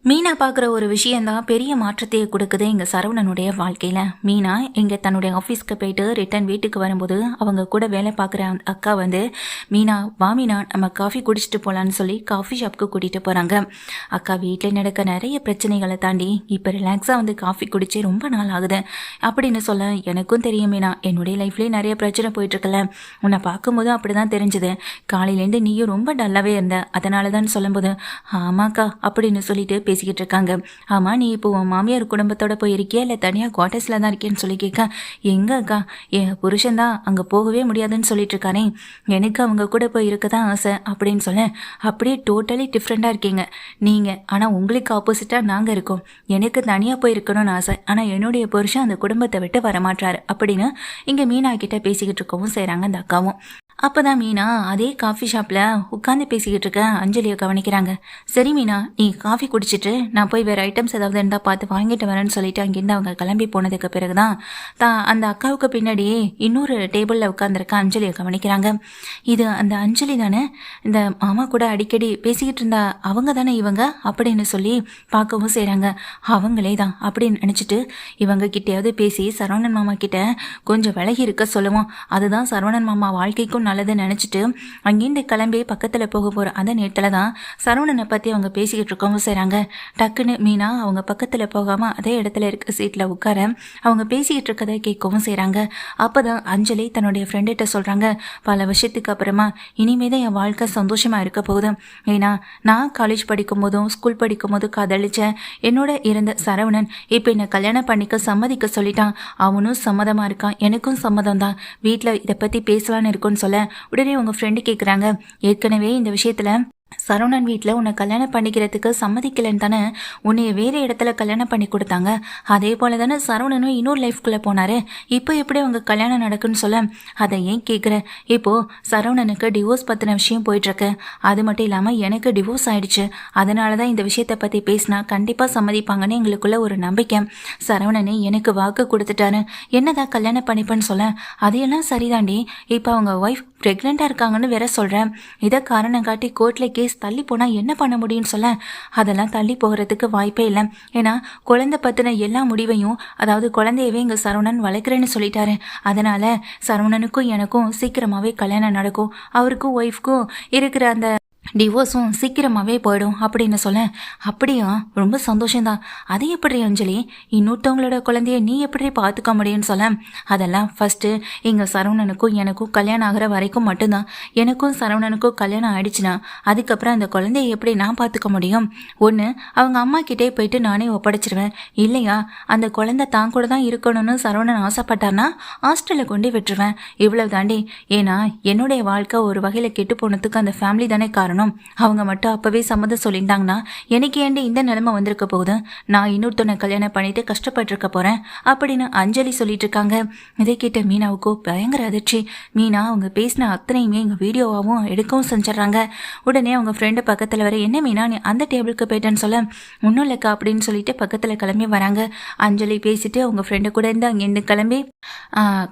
மீனா பார்க்குற ஒரு விஷயந்தான் பெரிய மாற்றத்தையே கொடுக்குது எங்கள் சரவணனுடைய வாழ்க்கையில். மீனா இங்கே தன்னுடைய ஆஃபீஸ்க்கு போயிட்டு ரிட்டன் வீட்டுக்கு வரும்போது அவங்க கூட வேலை பார்க்குற அந்த அக்கா வந்து, மீனா வா மீனா நம்ம காஃபி குடிச்சிட்டு போகலான்னு சொல்லி காஃபி ஷாப்புக்கு கூட்டிகிட்டு போகிறாங்க. அக்கா வீட்டில் நடக்க நிறைய பிரச்சனைகளை தாண்டி இப்போ ரிலாக்ஸாக வந்து காஃபி குடிச்சு ரொம்ப நாள் ஆகுது அப்படின்னு சொல்ல, எனக்கும் தெரியும் மீனா, என்னுடைய லைஃப்லேயே நிறைய பிரச்சனை போயிட்டுருக்கல, உன்னை பார்க்கும்போது அப்படி தான் தெரிஞ்சுது, காலையிலேருந்து நீயும் ரொம்ப டல்லாகவே இருந்த, அதனால தான் சொல்லும்போது ஆமாக்கா அப்படின்னு சொல்லிட்டு பேசிக்கிட்டு இருக்காங்க. ஆமா, நீ இப்போ உன் மாமியார் குடும்பத்தோட போயிருக்கியா இல்லை தனியாக குவார்டர்ஸில் தான் இருக்கேன்னு சொல்லி கேட்க, எங்க அக்கா என் புருஷன் தான் அங்கே போகவே முடியாதுன்னு சொல்லிட்டு இருக்கானே, எனக்கு அவங்க கூட போய் இருக்க தான் ஆசை அப்படின்னு சொல்ல, அப்படியே டோட்டலி டிஃப்ரெண்டாக இருக்கீங்க நீங்கள், ஆனால் உங்களுக்கு ஆப்போசிட்டாக நாங்கள் இருக்கோம். எனக்கு தனியாக போய் இருக்கணும்னு ஆசை, ஆனால் என்னுடைய புருஷன் அந்த குடும்பத்தை விட்டு வரமாட்டாரு அப்படின்னு இங்கே மீனா கிட்ட பேசிக்கிட்டு இருக்கவும் செய்கிறாங்க அந்த அக்காவும். அப்போதான் மீனா அதே காஃபி ஷாப்பில் உட்காந்து பேசிக்கிட்டு இருக்க அஞ்சலியை கவனிக்கிறாங்க. சரி மீனா, நீ காஃபி குடிச்சிட்டு நான் போய் வேறு ஐட்டம்ஸ் ஏதாவது இருந்தால் பார்த்து வாங்கிட்டு வரேன்னு சொல்லிட்டு அங்கேருந்து அவங்க கிளம்பி போனதுக்கு பிறகு தான் அந்த அக்காவுக்கு பின்னாடியே இன்னொரு டேபிளில் உட்காந்துருக்க அஞ்சலியை கவனிக்கிறாங்க. இது அந்த அஞ்சலி தானே, இந்த மாமா கூட அடிக்கடி பேசிக்கிட்டு இருந்தா அவங்க தானே இவங்க அப்படின்னு சொல்லி பார்க்கவும் செய்கிறாங்க. அவங்களே தான் அப்படின்னு நினச்சிட்டு இவங்க கிட்டேயாவது பேசி சரவணன் மாமா கிட்ட கொஞ்சம் விலகி இருக்க சொல்லுவோம், அதுதான் சரவணன் மாமா வாழ்க்கைக்கும் நல்லதுன்னு நினச்சிட்டு அங்கேருந்து கிளம்பி பக்கத்தில் போக போகிற அந்த நேரத்தில் தான் சரவணனை பற்றி அவங்க பேசிக்கிட்டு இருக்கவும் செய்கிறாங்க. டக்குன்னு மீனா அவங்க பக்கத்தில் போகாமல் அதே இடத்துல இருக்க சீட்டில் உட்கார அவங்க பேசிக்கிட்டு இருக்கதை கேட்கவும் செய்கிறாங்க. அப்போ தான் அஞ்சலி தன்னுடைய ஃப்ரெண்டுகிட்ட சொல்கிறாங்க, பல வருஷத்துக்கு அப்புறமா இனிமே தான் என் வாழ்க்கை சந்தோஷமாக இருக்க போகுது. ஏன்னா நான் காலேஜ் படிக்கும் போதும் ஸ்கூல் படிக்கும் போதும் காதலிச்சேன் என்னோட இருந்த சரவணன் இப்போ என்னை கல்யாணம் பண்ணிக்க சம்மதிக்க சொல்லிட்டான். அவனும் சம்மதமாக இருக்கான், எனக்கும் சம்மதம் தான். வீட்டில் இதை பற்றி பேசலான்னு இருக்குன்னு சொல்ல உடனே உங்கள் ஃப்ரெண்டு கேட்குறாங்க, ஏற்கனவே இந்த விஷயத்தில் சரவணன் வீட்டில் உன்னை கல்யாணம் பண்ணிக்கிறதுக்கு சம்மதிக்கலைன்னு தானே உன்னைய வேறு இடத்துல கல்யாணம் பண்ணி கொடுத்தாங்க, அதே போல் தானே சரவணனும் இன்னொரு லைஃப்குள்ளே போனார், இப்போ எப்படி அவங்க கல்யாணம் நடக்குன்னு சொல்ல, அதை ஏன் கேட்குற, இப்போது சரவணனுக்கு டிவோர்ஸ் பற்றின விஷயம் போயிட்டுருக்கு, அது மட்டும் இல்லாமல் எனக்கு டிவோர்ஸ் ஆயிடுச்சு, அதனால தான் இந்த விஷயத்தை பற்றி பேசினா கண்டிப்பாக சம்மதிப்பாங்கன்னு எங்களுக்குள்ள ஒரு நம்பிக்கை, சரவணனே எனக்கு வாக்கு கொடுத்துட்டாரு, என்னதான் கல்யாணம் பண்ணிப்பேன்னு சொல்ல, அதையெல்லாம் சரிதாண்டி, இப்போ அவங்க ஒய்ஃப் ப்ரெக்னெண்ட்டாக இருக்காங்கன்னு வேற சொல்கிறேன், இதை காரணம் காட்டி கோர்ட்டில் கேஸ் தள்ளி போனால் என்ன பண்ண முடியும்னு சொல்ல, அதெல்லாம் தள்ளி போகிறதுக்கு வாய்ப்பே இல்லை, ஏன்னா குழந்தை பற்றின எல்லா முடிவையும், அதாவது குழந்தையவே இங்கே சரவணன் வளர்க்குறேன்னு சொல்லிட்டாரு, அதனால் சரவணனுக்கும் எனக்கும் சீக்கிரமாகவே கல்யாணம் நடக்கும், அவருக்கும் ஒய்ஃப்க்கும் இருக்கிற அந்த டிவோர்ஸும் சீக்கிரமாகவே போயிடும் அப்படின்னு சொல்ல, அப்படியா ரொம்ப சந்தோஷம்தான், அது எப்படி அஞ்சலி, இன்னொருத்தவங்களோட குழந்தைய நீ எப்படி பார்த்துக்க முடியும்னு சொல்ல, அதெல்லாம் ஃபஸ்ட்டு எங்கள் சரவணனுக்கும் எனக்கும் கல்யாணம் ஆகிற வரைக்கும் மட்டும்தான், எனக்கும் சரவணனுக்கும் கல்யாணம் ஆயிடுச்சுன்னா அதுக்கப்புறம் அந்த குழந்தைய எப்படி நான் பார்த்துக்க முடியும், ஒன்று அவங்க அம்மா கிட்டே போயிட்டு நானே ஒப்படைச்சிருவேன், இல்லையா அந்த குழந்தை தான் கூட தான் இருக்கணும்னு சரவணன் ஆசைப்பட்டார்னா ஹாஸ்டலில் கொண்டு விட்டுருவேன், இவ்வளவு தாண்டி, ஏன்னா என்னுடைய வாழ்க்கை ஒரு வகையில் கெட்டு போனதுக்கு அந்த ஃபேமிலி தானே காரணம், அவங்க மட்டும் அப்பவே சம்மதம் சொல்லியிருந்தாங்கன்னா எனக்கு ஏண்டி இந்த நிலைமை வந்திருக்க போகுது, நான் இன்னொருத்தனை கல்யாணம் பண்ணிட்டு கஷ்டப்பட்டு இருக்க போறேன் அப்படின்னு அஞ்சலி சொல்லிட்டு இருக்காங்க. இதை கேட்ட மீனாவுக்கு பயங்கர அதிர்ச்சி. மீனா அவங்க பேசின அத்தனையுமே எங்க வீடியோவாகவும் எடுக்கவும் செஞ்சிடறாங்க. உடனே அவங்க ஃப்ரெண்டு பக்கத்தில் வர, என்ன மீனா நீ அந்த டேபிளுக்கு போயிட்டேன்னு சொல்ல, ஒன்றும் இல்லைக்கா அப்படின்னு சொல்லிட்டு பக்கத்தில் கிளம்பி வராங்க. அஞ்சலி பேசிட்டு அவங்க ஃப்ரெண்டு கூட இருந்து அங்கேருந்து கிளம்பி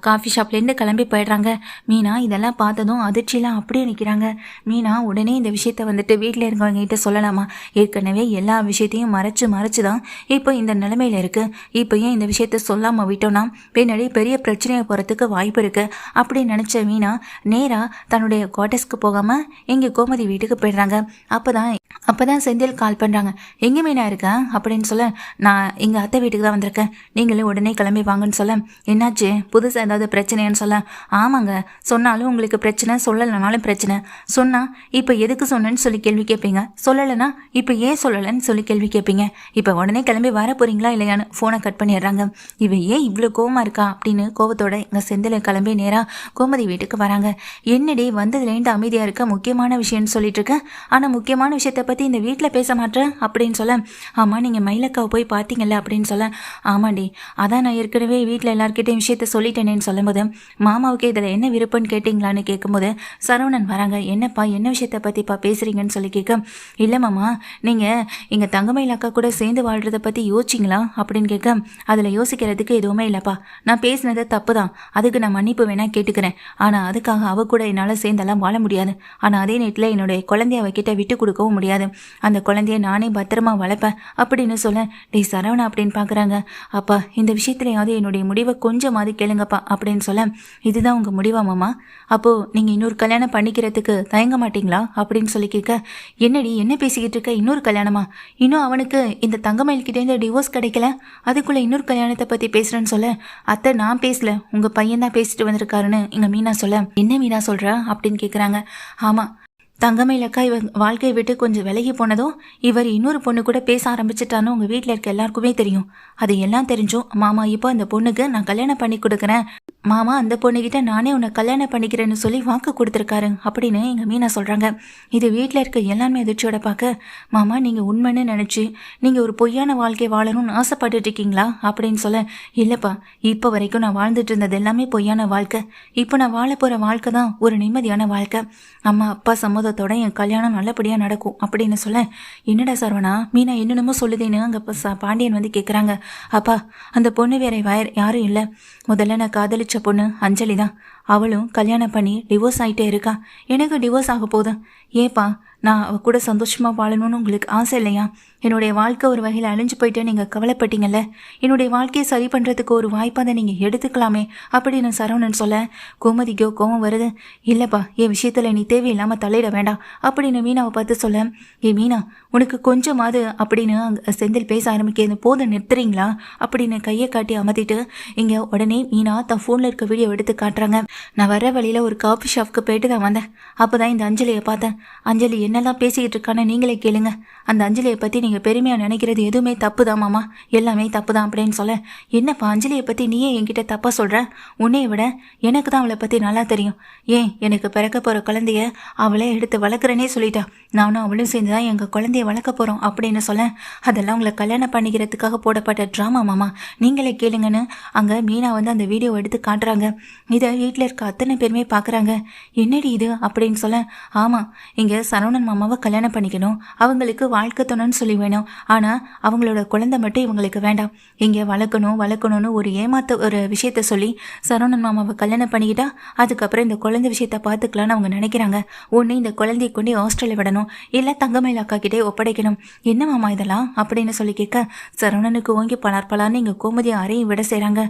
காஃபி ஷாப்லேருந்து கிளம்பி போயிடுறாங்க. மீனா இதெல்லாம் பார்த்ததும் அதிர்ச்சியெல்லாம் அப்படியே நிற்கிறாங்க. மீனா உடனே இந்த விஷயத்த வந்துட்டு வீட்டில் இருக்கவங்க கிட்ட சொல்லலாமா, ஏற்கனவே எல்லா விஷயத்தையும் மறைச்சு தான் இப்போ இந்த நிலைமையில் இருக்குது, இப்போ ஏன் இந்த விஷயத்த சொல்லாமல் விட்டோன்னா பின்னாடி பெரிய பிரச்சனையை போகிறதுக்கு வாய்ப்பு இருக்குது அப்படின்னு நினச்ச மீனா நேராக தன்னுடைய குவார்ட்டர்ஸ்க்கு போகாமல் எங்கே கோமதி வீட்டுக்கு போயிடுறாங்க. அப்போதான் செந்தில் கால் பண்ணுறாங்க, எங்கே மீனா இருக்கேன் அப்படின்னு சொல்ல, நான் எங்கள் அத்தை வீட்டுக்கு தான் வந்திருக்கேன், நீங்களும் உடனே கிளம்பி வாங்கன்னு சொல்ல, என்னாச்சு புதுசாக ஏதாவது பிரச்சனைன்னு சொல்ல, ஆமாங்க சொன்னாலும் உங்களுக்கு பிரச்சனை, சொல்லலைனாலும் பிரச்சனை, சொன்னால் இப்போ எதுக்கு சொன்னேன்னு சொல்லி கேள்வி கேட்பீங்க, சொல்லலைன்னா இப்போ ஏன் சொல்லலைன்னு சொல்லி கேள்வி கேட்பீங்க, இப்போ உடனே கிளம்பி வர போகிறீங்களா இல்லையான்னு ஃபோனை கட் பண்ணிடுறாங்க. இவன் ஏன் இவ்வளோ கோவமாக இருக்கா அப்படின்னு கோவத்தோட எங்கள் செந்தில் கிளம்பி நேராக கோமதி வீட்டுக்கு வராங்க. என்னடி வந்ததுலேருந்து அமைதியாக இருக்க, முக்கியமான விஷயம்னு சொல்லிட்டு இருக்கேன், ஆனால் முக்கியமான விஷயத்தை பற்றி இந்த வீட்டில் பேச மாட்டேன் அப்படின்னு சொல்ல, ஆமாம் நீங்கள் மயிலக்காவை போய் பார்த்தீங்கல்ல அப்படின்னு சொல்ல, ஆமாண்டி அதான் நான் ஏற்கனவே வீட்டில் எல்லாருக்கிட்டையும் விஷயத்த சொல்லிட்டேனேன்னு சொல்லும்போது, மாமாவுக்கு இதில் என்ன விருப்பம்னு கேட்டிங்களான்னு கேட்கும்போது சரவணன் வராங்க. என்னப்பா என்ன விஷயத்தை பற்றிப்பா பேசுகிறீங்கன்னு சொல்லி கேட்க, இல்லை மாமா நீங்கள் எங்கள் தங்கமயில் அக்கா கூட சேர்ந்து வாழ்கிறத பற்றி யோசிச்சிங்களா அப்படின்னு கேட்க, அதில் யோசிக்கிறதுக்கு எதுவுமே இல்லைப்பா, நான் பேசினது தப்பு தான், அதுக்கு நான் மன்னிப்பு வேணால் கேட்டுக்கிறேன், ஆனால் அதுக்காக அவ கூட என்னால் சேர்ந்தெல்லாம் வாழ முடியாது, ஆனால் அதே நேரத்தில் என்னுடைய குழந்தைய அவகிட்ட விட்டு கொடுக்கவும் முடியாது, முடியாது, அந்த குழந்தைய நானே பத்திரமா வளர்ப்பேன் அப்படின்னு சொல்ல, டேய் சரவணா அப்படின்னு பார்க்குறாங்க. அப்பா இந்த விஷயத்துலையாவது என்னுடைய முடிவை கொஞ்சமாவது கேளுங்கப்பா அப்படின்னு சொல்ல, இதுதான் உங்கள் முடிவா மாமா? அப்போது நீங்கள் இன்னொரு கல்யாணம் பண்ணிக்கிறதுக்கு தயங்க மாட்டீங்களா அப்படின்னு சொல்லி கேட்க, என்னடி என்ன பேசிக்கிட்டு இருக்க, இன்னொரு கல்யாணமா? இன்னும் அவனுக்கு இந்த தங்கமயில்கிட்டேருந்து டிவோர்ஸ் கிடைக்கல, அதுக்குள்ளே இன்னொரு கல்யாணத்தை பற்றி பேசுகிறேன்னு சொல்ல, அத்தை நான் பேசல, உங்கள் பையன் தான் பேசிட்டு வந்திருக்காருன்னு எங்கள் மீனா சொல்ல, என்ன மீனா சொல்கிற அப்படின்னு கேட்குறாங்க. ஆமாம், தங்கமயிலக்கா இவ வாழ்க்கையை விட்டு கொஞ்சம் விலகி போனதும் இவர் இன்னொரு பொண்ணு கூட பேச ஆரம்பிச்சிட்டான்னு உங்கள் வீட்டில் இருக்க எல்லாருக்குமே தெரியும். அது எல்லாம் தெரிஞ்சும் மாமா இப்போ அந்த பொண்ணுக்கு நான் கல்யாணம் பண்ணி கொடுக்குறேன், மாமா அந்த பொண்ணுக்கிட்ட நானே உன்னை கல்யாணம் பண்ணிக்கிறேன்னு சொல்லி வாக்கு கொடுத்துருக்காரு அப்படின்னு எங்கள் மீனா சொல்கிறாங்க. இது வீட்டில் இருக்க எல்லாருமே அதிர்ச்சியோட பார்க்க, மாமா நீங்கள் உண்மைன்னு நினச்சி நீங்கள் ஒரு பொய்யான வாழ்க்கை வாழணும்னு ஆசைப்பட்டுட்டு இருக்கீங்களா அப்படின்னு சொல்ல, இல்லைப்பா இப்போ வரைக்கும் நான் வாழ்ந்துட்டு இருந்தது எல்லாமே பொய்யான வாழ்க்கை, இப்போ நான் வாழ போகிற வாழ்க்கை தான் ஒரு நிம்மதியான வாழ்க்கை, அம்மா அப்பா சம்மதத்தோட என் கல்யாணம் நல்லபடியாக நடக்கும் அப்படின்னு சொல்ல, என்னடா சரவணா மீனா என்னென்னமோ சொல்லுதேன்னு அங்கே பாண்டியன் வந்து கேட்குறாங்க. அப்பா அந்த பொண்ணு வேற யாரும் இல்லை, முதல்ல நான் காதலிச்ச பொண்ணு அஞ்சலி தான், அவளும் கல்யாணம் பண்ணி டிவோர்ஸ் ஆகிட்டே இருக்கா, எனக்கு டிவோர்ஸ் ஆக போதும், ஏப்பா நான் அவள் கூட சந்தோஷமாக வாழணும்னு உங்களுக்கு ஆசை இல்லையா? என்னுடைய வாழ்க்கை ஒரு வகையில் அழிஞ்சு போயிட்டு நீங்கள் கவலைப்பட்டீங்கல்ல, என்னுடைய வாழ்க்கையை சரி பண்ணுறதுக்கு ஒரு வாய்ப்பாக அதை நீங்கள் எடுத்துக்கலாமே அப்படின்னு சரவணன் சொல்ல, கோமதிக்கோ கோவம் வருது. இல்லைப்பா என் விஷயத்தில் நீ தேவையில்லாமல் தலையிட வேண்டாம் அப்படின்னு மீனாவை பார்த்து சொல்ல, ஏ மீனா உனக்கு கொஞ்சமாவது அப்படின்னு அங்கே செந்தில் பேச ஆரம்பிக்கிறது போதும் நிறுத்துறீங்களா அப்படின்னு கையை காட்டி அமர்த்திட்டு இங்கே உடனே மீனா தன் ஃபோனில் இருக்க வீடியோ எடுத்து காட்டுறாங்க. நான் வர வழியில் ஒரு காஃபி ஷாப்புக்கு போயிட்டு தான் வந்தேன், அப்போ தான் இந்த அஞ்சலியை பார்த்தேன், அஞ்சலி என்னெல்லாம் பேசிக்கிட்டு இருக்கான்னு நீங்களே கேளுங்க, அந்த அஞ்சலியை பற்றி நீங்கள் பெருமையாக நினைக்கிறது எதுவுமே தப்பு தான் மாமா, எல்லாமே தப்பு தான் அப்படின்னு சொல்ல, என்னப்பா அஞ்சலியை பற்றி நீயே என்கிட்ட தப்பாக சொல்கிற, உன்னையை விட எனக்கு தான் அவளை பற்றி நல்லா தெரியும், ஏன் எனக்கு பிறக்க போகிற குழந்தைய அவளே எடுத்து வளர்க்குறேனே சொல்லிட்டா, நானும் அவளும் சேர்ந்து தான் எங்கள் குழந்தைய வளர்க்க போகிறோம் அப்படின்னு சொல்ல, அதெல்லாம் உங்களை கல்யாணம் பண்ணிக்கிறதுக்காக போடப்பட்ட ட்ராமா மாமா, நீங்களே கேளுங்கன்னு அங்கே மீனா வந்து அந்த வீடியோவை எடுத்து காட்டுறாங்க. இதை வீட்டில் இருக்க அத்தனை பேருமே பார்க்குறாங்க. என்னடி இது அப்படின்னு சொல்ல, ஆமாம் இங்கே சரவணன் மாமாவை கல்யாணம் பண்ணிக்கணும், அவங்களுக்கு வாழ்க்கை துணைன்னு சொல்லி வேணும், ஆனால் அவங்களோட குழந்தை மட்டும் இவங்களுக்கு வேண்டாம், இங்கே வளர்க்கணும்னு ஒரு விஷயத்த சொல்லி சரவணன் மாமாவை கல்யாணம் பண்ணிக்கிட்டா அதுக்கப்புறம் இந்த குழந்தை விஷயத்த பார்த்துக்கலான்னு அவங்க நினைக்கிறாங்க. ஒன்று இந்த குழந்தையை கொண்டு ஹாஸ்டலில் விடணும், இல்லை தங்கமயில் அக்கா கிட்டே ஒப்படைக்கணும். என்ன மாமா இதெல்லாம் அப்படின்னு சொல்லி கேட்க, சரவணனுக்கு ஓங்கி பலார்னு இங்கே கோமதியை அறையும் விட செய்கிறாங்க.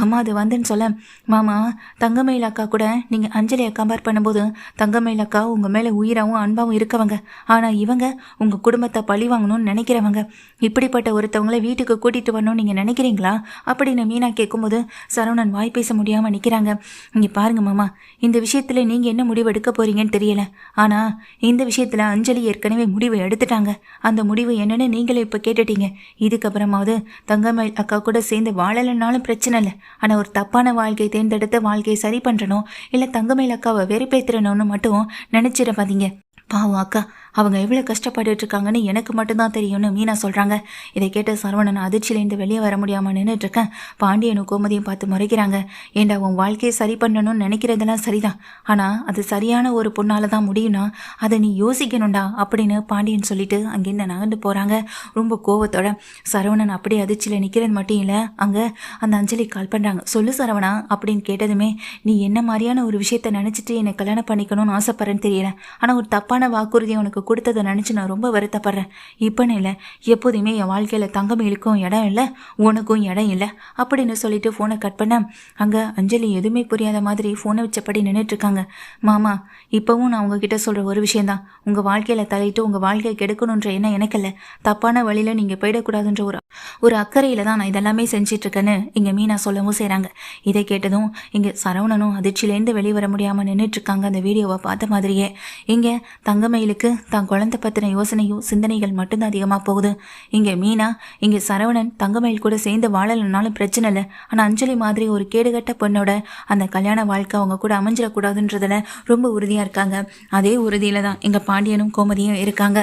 அம்மா அது வந்துன்னு சொல்ல, மாமா தங்கமயில் அக்கா கூட நீங்கள் அஞ்சலியை கம்பேர் பண்ணும்போது தங்கமயில் அக்கா உங்கள் மேலே உயிராகவும் அன்பாகவும் இருக்கவங்க, ஆனால் இவங்க உங்கள் குடும்பத்தை பழி வாங்கணும்னு நினைக்கிறவங்க, இப்படிப்பட்ட ஒருத்தவங்களை வீட்டுக்கு கூட்டிகிட்டு வரணும்னு நீங்கள் நினைக்கிறீங்களா அப்படின்னு மீனா கேட்கும்போது சரவணன் வாய் பேச முடியாமல் நிற்கிறாங்க. இங்கே பாருங்க மாமா, இந்த விஷயத்தில் நீங்கள் என்ன முடிவு எடுக்க போகிறீங்கன்னு தெரியல, ஆனால் இந்த விஷயத்தில் அஞ்சலி ஏற்கனவே முடிவை எடுத்துட்டாங்க, அந்த முடிவு என்னன்னு நீங்களே இப்போ கேட்டுட்டீங்க, இதுக்கப்புறமாவது தங்கமயில் அக்கா கூட சேர்ந்து வாழலைன்னாலும் பிரச்சனை இல்லை, ஆனால் ஒரு தப்பான வாழ்க்கையை தேர்ந்தெடுத்து வாழ்க்கையை சரி பண்ணுறணும், இல்லை தங்கமயில் அக்காவை வெறுப்பேற்றுறணும்னு மட்டும் நினச்சிடாதீங்க. பாவம் அக்கா அவங்க எவ்வளோ கஷ்டப்பட்டுட்டு இருக்காங்கன்னு எனக்கு மட்டும்தான் தெரியும்னு மீனா சொல்கிறாங்க. இதை கேட்ட சரவணன் அதிர்ச்சியிலேருந்து வெளியே வர முடியாமல் நின்றுட்டுருக்கேன். பாண்டியனும் கோமதியும் பார்த்து முறைக்கிறாங்க. ஏண்டா உன் வாழ்க்கையை சரி பண்ணணும்னு நினைக்கிறதெல்லாம் சரிதான், ஆனால் அது சரியான ஒரு பொண்ணால் தான் முடியும்னா அதை நீ யோசிக்கணும்டா அப்படின்னு பாண்டியன் சொல்லிட்டு அங்கேருந்து நகர்ந்து போகிறாங்க. ரொம்ப கோவத்தோட சரவணன் அப்படியே அதிர்ச்சியில் நிற்கிறது மட்டும் இல்லை, அங்கே அந்த அஞ்சலி கால் பண்ணுறாங்க. சொல்லு சரவணா அப்படின்னு கேட்டதுமே, நீ என்ன மாதிரியான ஒரு விஷயத்த நினச்சிட்டு என்னை கல்யாணம் பண்ணிக்கணும்னு ஆசைப்படுறேன்னு தெரியல, ஆனால் ஒரு தப்பான வாக்குறுதி உனக்கு கொடுத்ததை நினச்சி நான் ரொம்ப வருத்தப்படுறேன். இப்போன்னு இல்லை, எப்போதுமே என் வாழ்க்கையில் தங்கமயிலுக்கும் இடம் இல்லை, உனக்கும் இடம் இல்லை அப்படின்னு சொல்லிட்டு ஃபோனை கட் பண்ண அங்கே அஞ்சலி எதுவுமே புரியாத மாதிரி ஃபோனை வச்சபடி நின்றுட்டுருக்காங்க. மாமா இப்போவும் நான் உங்ககிட்ட சொல்கிற ஒரு விஷயந்தான், உங்கள் வாழ்க்கையில் தலையிட்டு உங்கள் வாழ்க்கையை கெடுக்கணுன்ற எண்ணம் எனக்கு இல்லை, தப்பான வழியில் நீங்கள் போயிடக்கூடாதுன்ற ஒரு அக்கறையில் தான் நான் இதெல்லாமே செஞ்சிட்ருக்கேன்னு இங்கே மீனா சொல்லவும் செய்கிறாங்க. இதை கேட்டதும் இங்கே சரவணனும் அதிர்ச்சியிலேருந்து வெளிவர முடியாமல் நின்றுட்டுருக்காங்க. அந்த வீடியோவை பார்த்த மாதிரியே இங்கே தங்கமயிலுக்கு தான் குழந்தை பற்றின யோசனையும் சிந்தனைகள் மட்டும்தான் அதிகமாக போகுது. இங்கே மீனா இங்கே சரவணன் தங்கமயில் கூட சேர்ந்து வாழலைனாலும் பிரச்சனை இல்லை, ஆனால் அஞ்சலி மாதிரி ஒரு கேடுகட்ட பொண்ணோட அந்த கல்யாண வாழ்க்கை அவங்க கூட அமைஞ்சிடக்கூடாதுன்றதில் ரொம்ப உறுதியாக இருக்காங்க. அதே உறுதியில் தான் எங்கள் பாண்டியனும் கோமதியும் இருக்காங்க.